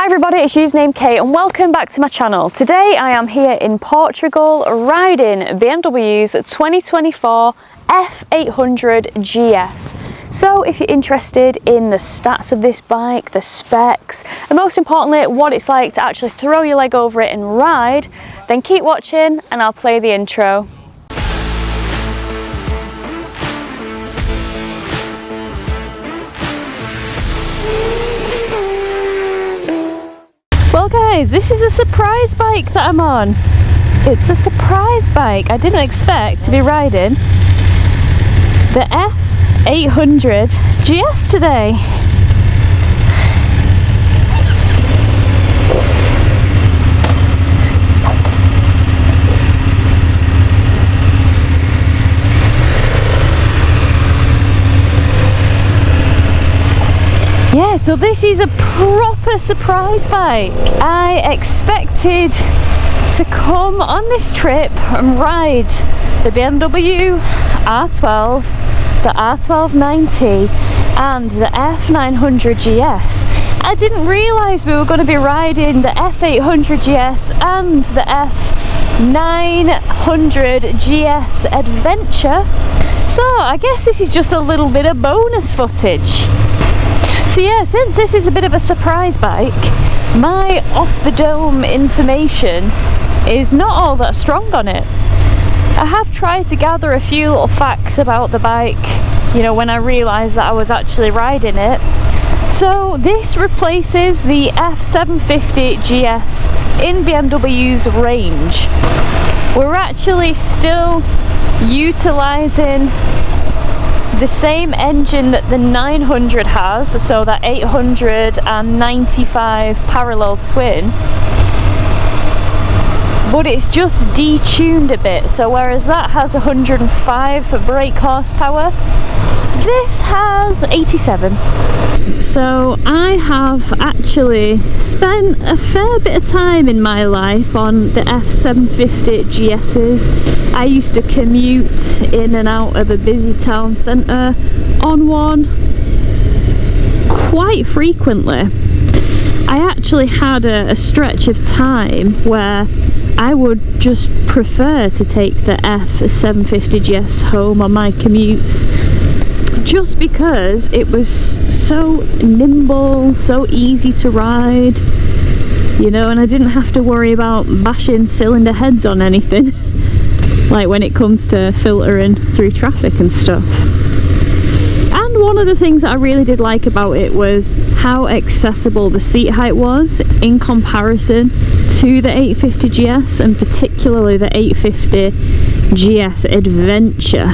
Hi everybody, it's Usernamekate and welcome back to my channel. Today I am here in Portugal riding BMW's 2024 F800 GS. So if you're interested in the stats of this bike, the specs, and most importantly what it's like to actually throw your leg over it and ride, then keep watching and I'll play the intro. Well guys, this is a surprise bike that I'm on. It's a surprise bike. I didn't expect to be riding the F800 GS today. Yeah, so this is a proper surprise bike. I expected to come on this trip and ride the BMW R12, the R1290 and the F900 GS. I didn't realise we were going to be riding the F800 GS and the F900 GS Adventure. So I guess this is just a little bit of bonus footage. So yeah, since this is a bit of a surprise bike, my off-the-dome information is not all that strong on it. I have tried to gather a few little facts about the bike, you know, when I realised that I was actually riding it. So this replaces the F750 GS in BMW's range. We're actually still utilising the same engine that the 900 has, so that 895 parallel twin, but it's just detuned a bit. So whereas that has 105 brake horsepower, this has 87. So I have actually spent a fair bit of time in my life on the F750 GS's. I used to commute in and out of a busy town centre on one quite frequently. I actually had a stretch of time where I would just prefer to take the F750 GS home on my commutes, just because it was so nimble, so easy to ride, you know, and I didn't have to worry about bashing cylinder heads on anything like when it comes to filtering through traffic and stuff. And one of the things that I really did like about it was how accessible the seat height was in comparison to the 850 GS, and particularly the 850 GS Adventure.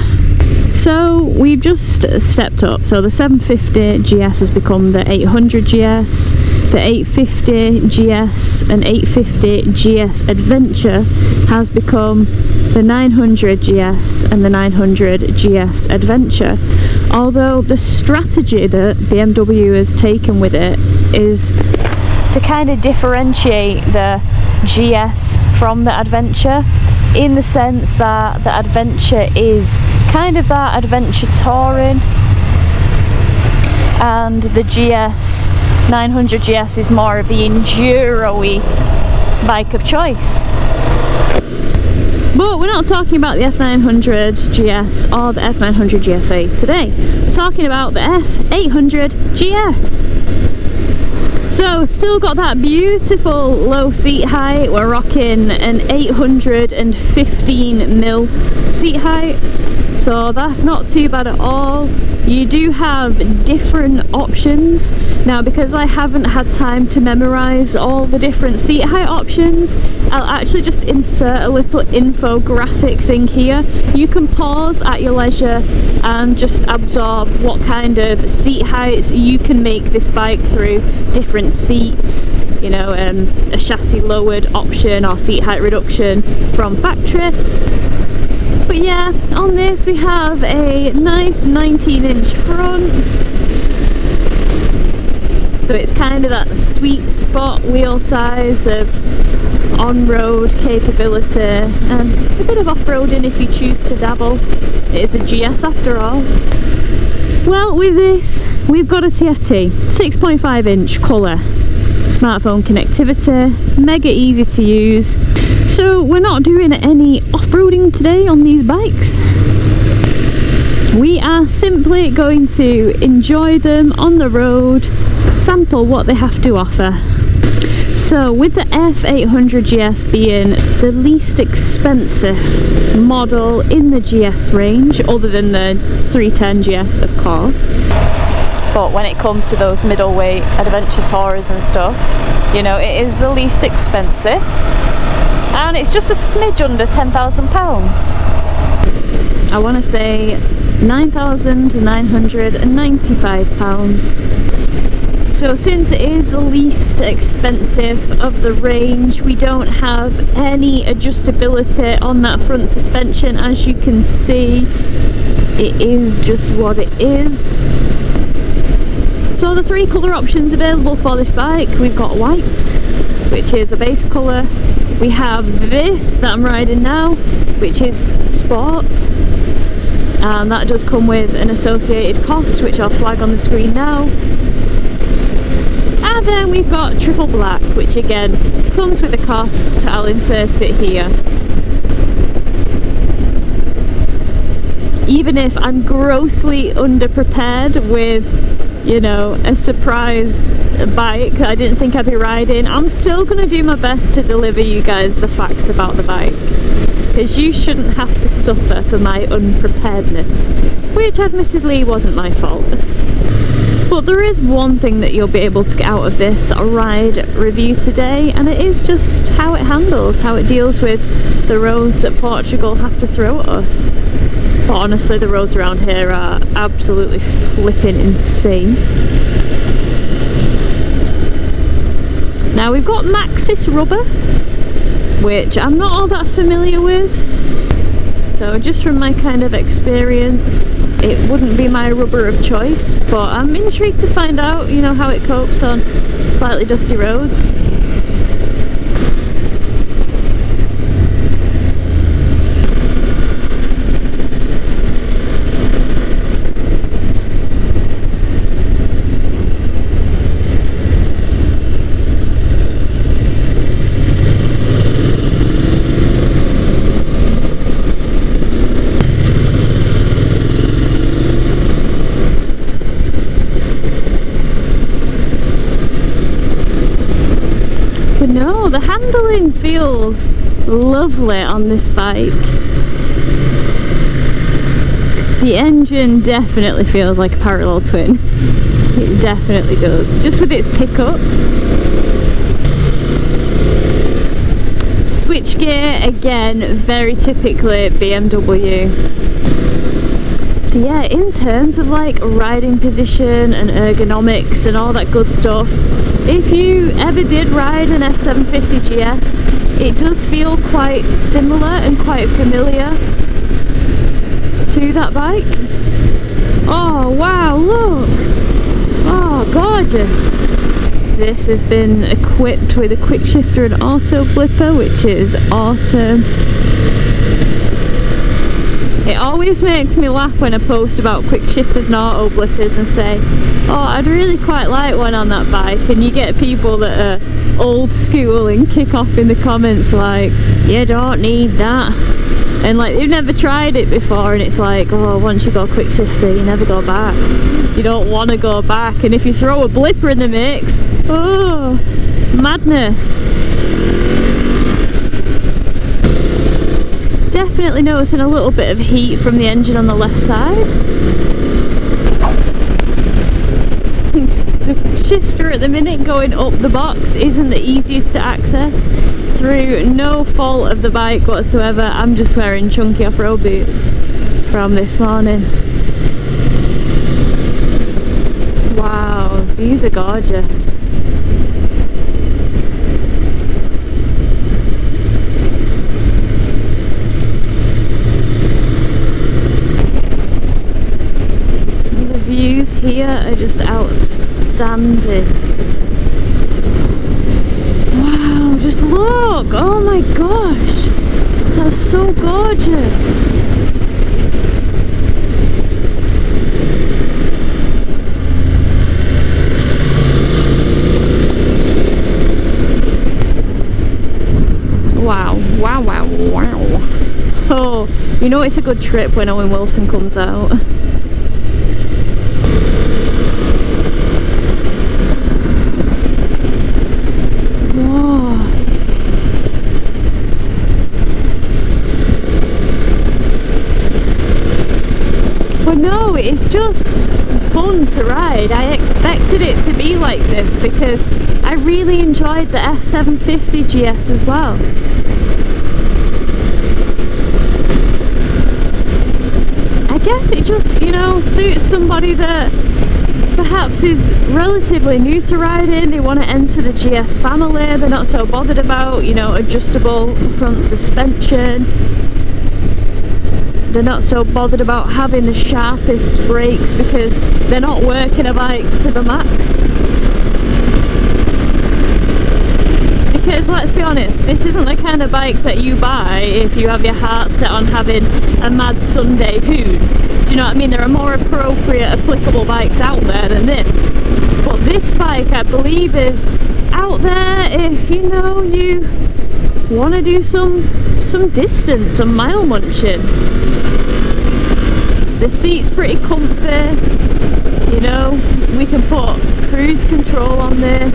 So we've just stepped up. So the 750 GS has become the 800 GS, the 850 GS and 850 GS Adventure has become the 900 GS and the 900 GS Adventure. Although the strategy that BMW has taken with it is to kind of differentiate the GS from the Adventure, in the sense that the Adventure is kind of that adventure touring, and the GS 900 GS is more of the enduro-y bike of choice. But we're not talking about the F900 GS or the F900 GSA today. We're talking about the F800 GS. So still got that beautiful low seat height. We're rocking an 815mm seat height, so that's not too bad at all. You do have different options. Now, because I haven't had time to memorise all the different seat height options, I'll actually just insert a little infographic thing here. You can pause at your leisure and just absorb what kind of seat heights you can make this bike through different seats, you know, a chassis lowered option or seat height reduction from factory. But yeah, on this we have a nice 19-inch front, so it's kind of that sweet spot wheel size of on-road capability and a bit of off-roading if you choose to dabble. It is a GS after all. Well, with this we've got a TFT 6.5 inch colour. smartphone connectivity, mega easy to use. So we're not doing any off-roading today on these bikes. We are simply going to enjoy them on the road, sample what they have to offer. So with the F800 GS being the least expensive model in the GS range, other than the 310 GS of course, but when it comes to those middleweight adventure tourers and stuff, you know, it is the least expensive, and it's just a smidge under £10,000. I want to say £9,995. So since it is the least expensive of the range, we don't have any adjustability on that front suspension. As you can see, it is just what it is. So the three colour options available for this bike, we've got white, which is a base colour. We have this that I'm riding now, which is sport, and that does come with an associated cost, which I'll flag on the screen now. And then we've got triple black, which again comes with a cost. I'll insert it here. Even if I'm grossly underprepared with, you know, a surprise bike that I didn't think I'd be riding, I'm still going to do my best to deliver you guys the facts about the bike, because you shouldn't have to suffer for my unpreparedness, which admittedly wasn't my fault. But there is one thing that you'll be able to get out of this ride review today, and it is just how it handles, how it deals with the roads that Portugal have to throw at us. But honestly, the roads around here are absolutely flipping insane. Now we've got Maxxis rubber, which I'm not all that familiar with. So just from my kind of experience, it wouldn't be my rubber of choice, but I'm intrigued to find out, you know, how it copes on slightly dusty roads. No, the handling feels lovely on this bike. The engine definitely feels like a parallel twin. It definitely does, just with its pickup. Switchgear, again, very typically BMW. So yeah, in terms of like riding position and ergonomics and all that good stuff, if you ever did ride an F750 GS, it does feel quite similar and quite familiar to that bike. Oh wow, look! Oh, gorgeous! This has been equipped with a quick shifter and auto blipper, which is awesome. It always makes me laugh when I post about quick shifters and auto blippers and say, oh, I'd really quite like one on that bike, and you get people that are old school and kick off in the comments like, you don't need that, and like they've never tried it before, and it's like, oh, once you go quick shifter you never go back, you don't want to go back, and if you throw a blipper in the mix, oh, madness. Definitely noticing a little bit of heat from the engine on the left side. The shifter at the minute going up the box isn't the easiest to access. Through no fault of the bike whatsoever, I'm just wearing chunky off-road boots from this morning. Wow, these are gorgeous. Views here are just outstanding. Wow, just look! Oh my gosh! That's so gorgeous! Oh, you know it's a good trip when Owen Wilson comes out. But no, it's just fun to ride. I expected it to be like this because I really enjoyed the F750 GS as well. I guess it just, you know, suits somebody that perhaps is relatively new to riding. They want to enter the GS family. They're not so bothered about, you know, adjustable front suspension. They're not so bothered about having the sharpest brakes because they're not working a bike to the max. Because let's be honest, this isn't the kind of bike that you buy if you have your heart set on having a mad Sunday hoon. Do you know what I mean? There are more appropriate, applicable bikes out there than this. But this bike, I believe, is out there if, you know, you want to do some distance, some mile munching. The seat's pretty comfy, you know, we can put cruise control on this,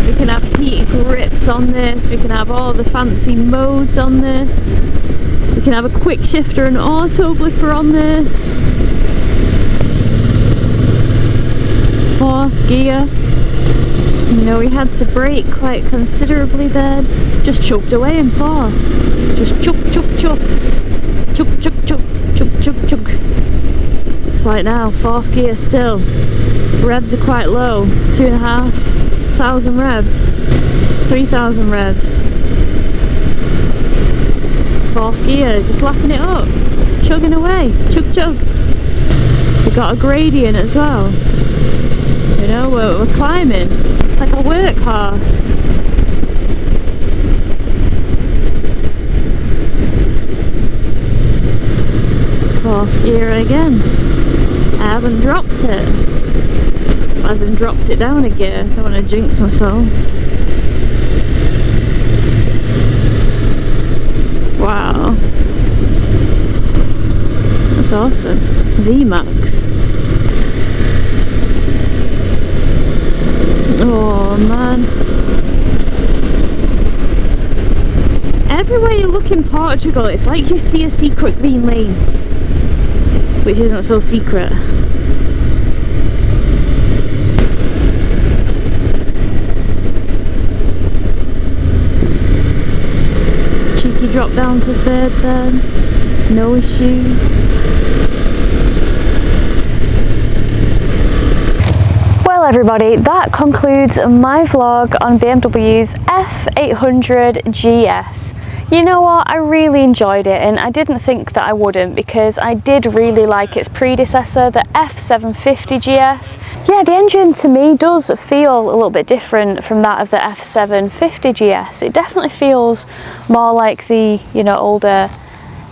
we can have heated grips on this, we can have all the fancy modes on this, we can have a quick shifter and auto blipper on this, 4th gear. You know, we had to brake quite considerably there, just chugged away in 4th, just chug chug chug, chug chug chug, chug chug chug. It's like now, 4th gear still, revs are quite low, 2,500 revs, 3,000 revs, 4th gear, just lapping it up, chugging away, chug chug. We got a gradient as well, you know, we're climbing. It's like a workhorse. 4th gear again. I haven't dropped it. I haven't dropped it down a gear. I don't want to jinx myself. Wow. That's awesome. VMAX. Oh man. Everywhere you look in Portugal, it's like you see a secret green lane, which isn't so secret. Cheeky drop down to 3rd then, no issue. Well everybody, that concludes my vlog on BMW's F800 GS. You know what, I really enjoyed it and I didn't think that I wouldn't because I did really like its predecessor, the F750 GS. Yeah, the engine to me does feel a little bit different from that of the F750 GS. It definitely feels more like the, you know, older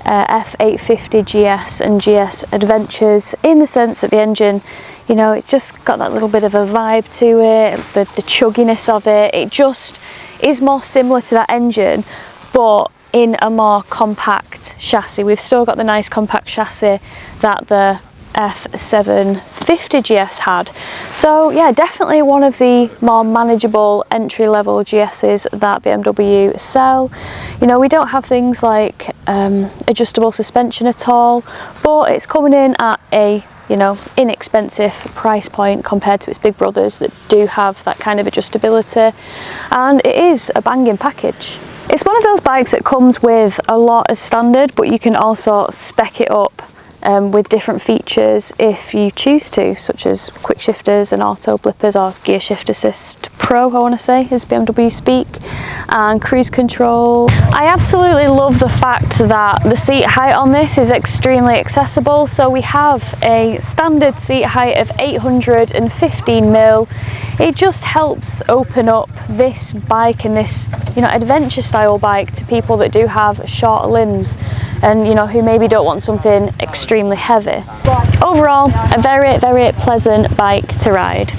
F850 GS and GS Adventures, in the sense that the engine, you know, it's just got that little bit of a vibe to it, the chugginess of it. It just is more similar to that engine, but in a more compact chassis. We've still got the nice compact chassis that the F750 GS had. So yeah, definitely one of the more manageable entry-level GSs that BMW sell. You know, we don't have things like adjustable suspension at all, but it's coming in at a, you know, inexpensive price point compared to its big brothers that do have that kind of adjustability, and it is a banging package. It's one of those bikes that comes with a lot as standard, but you can also spec it up with different features if you choose to, such as quick shifters and auto blippers, or gear shift assist pro, I want to say, as BMW speak, and cruise control. I absolutely love the fact that the seat height on this is extremely accessible. So we have a standard seat height of 815mm. It just helps open up this bike and this, you know, adventure style bike to people that do have short limbs and, you know, who maybe don't want something extremely heavy. Overall, a very, very pleasant bike to ride.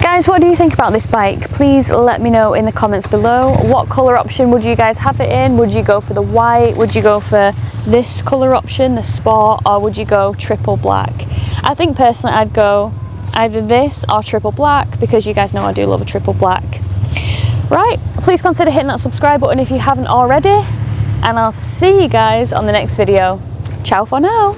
Guys, what do you think about this bike? Please let me know in the comments below. What colour option would you guys have it in? Would you go for the white? Would you go for this colour option, the sport, or would you go triple black? I think personally I'd go either this or triple black, because you guys know I do love a triple black. Right, please consider hitting that subscribe button if you haven't already, and I'll see you guys on the next video. Ciao for now.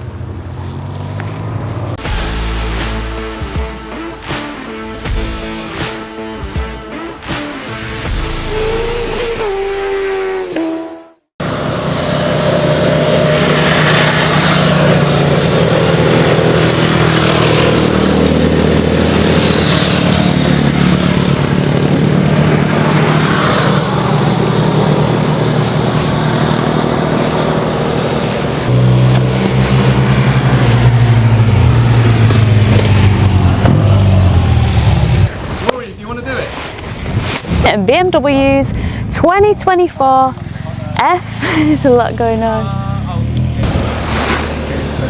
BMWs 2024 F. There's a lot going on.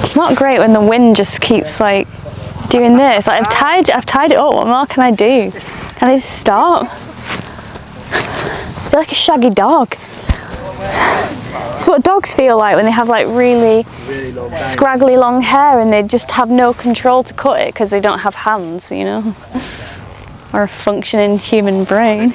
It's not great when the wind just keeps like doing this. Like I've tied it up. What more can I do? Can I just stop? I feel like a shaggy dog. It's what dogs feel like when they have like really scraggly long hair and they just have no control to cut it because they don't have hands, you know, or a functioning human brain.